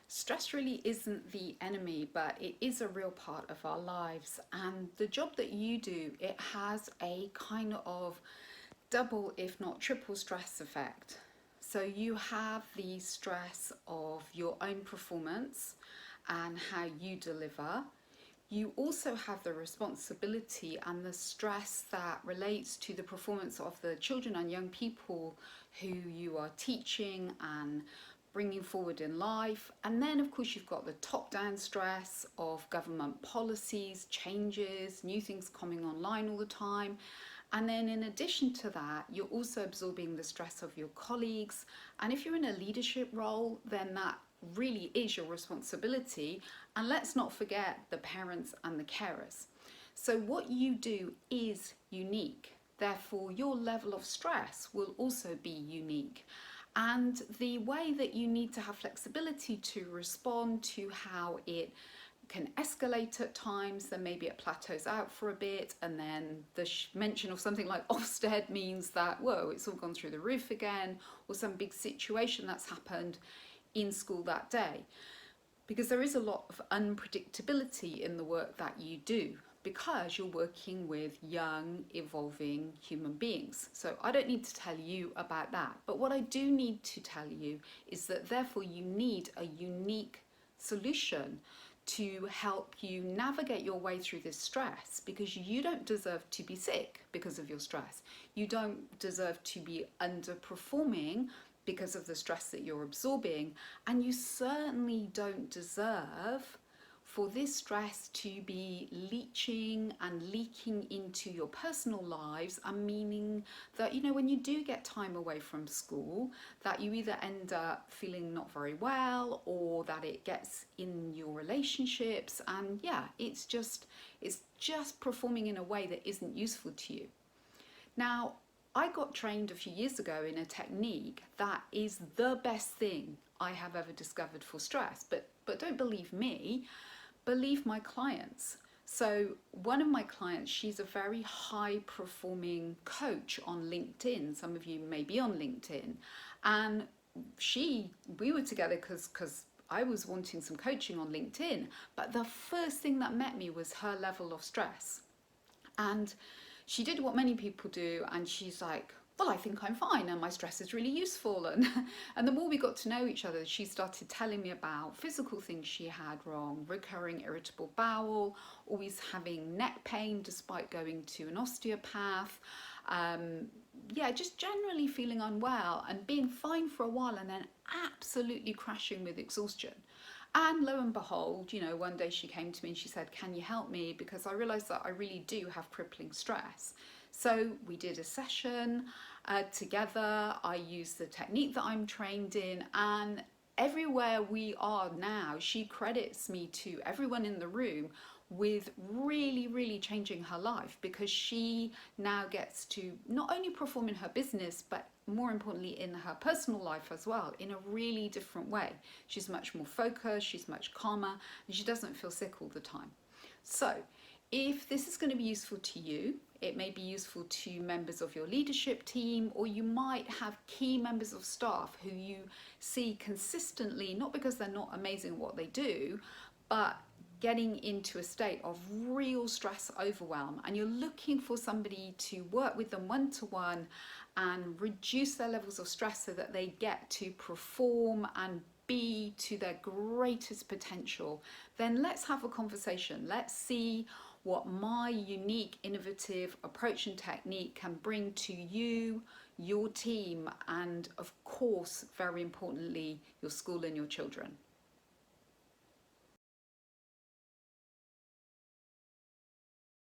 Stress really isn't the enemy, but it is a real part of our lives. And the job that you do, it has a kind of double, if not triple stress effect. So you have the stress of your own performance and how you deliver. You also have the responsibility and the stress that relates to the performance of the children and young people who you are teaching and bringing forward in life. And then, of course, you've got the top down stress of government policies, changes, new things coming online all the time. And then, in addition to that, you're also absorbing the stress of your colleagues. And if you're in a leadership role, then that really is your responsibility. And let's not forget the parents and the carers. So, what you do is unique. Therefore, your level of stress will also be unique. And the way that you need to have flexibility to respond to how it can escalate at times, then maybe it plateaus out for a bit, and then the mention of something like Ofsted means that, whoa, it's all gone through the roof again, or some big situation that's happened in school that day. Because there is a lot of unpredictability in the work that you do, because you're working with young, evolving human beings. So I don't need to tell you about that. But what I do need to tell you is that therefore you need a unique solution to help you navigate your way through this stress, because you don't deserve to be sick because of your stress. You don't deserve to be underperforming because of the stress that you're absorbing. And you certainly don't deserve for this stress to be leaching and leaking into your personal lives, and meaning that, you know, when you do get time away from school, that you either end up feeling not very well, or that it gets in your relationships, and yeah, it's just performing in a way that isn't useful to you. Now, I got trained a few years ago in a technique that is the best thing I have ever discovered for stress, but don't believe me, believe my clients. So one of my clients, she's a very high performing coach on LinkedIn. Some of you may be on LinkedIn. And we were together because I was wanting some coaching on LinkedIn. But the first thing that met me was her level of stress. And she did what many people do, and she's like, well, I think I'm fine and my stress is really useful. And the more we got to know each other, she started telling me about physical things she had wrong: recurring irritable bowel, always having neck pain despite going to an osteopath. Just generally feeling unwell and being fine for a while, and then absolutely crashing with exhaustion. And lo and behold, you know, one day she came to me and she said, can you help me? Because I realised that I really do have crippling stress. So we did a session together. I used the technique that I'm trained in, and everywhere we are now, she credits me to everyone in the room with really, really changing her life, because she now gets to not only perform in her business, but more importantly in her personal life as well, in a really different way. She's much more focused, she's much calmer, and she doesn't feel sick all the time. So if this is going to be useful to you, it may be useful to members of your leadership team, or you might have key members of staff who you see consistently, not because they're not amazing at what they do, but getting into a state of real stress overwhelm, and you're looking for somebody to work with them one-to-one and reduce their levels of stress so that they get to perform and be to their greatest potential, then let's have a conversation. Let's see what my unique, innovative approach and technique can bring to you, your team, and of course, very importantly, your school and your children.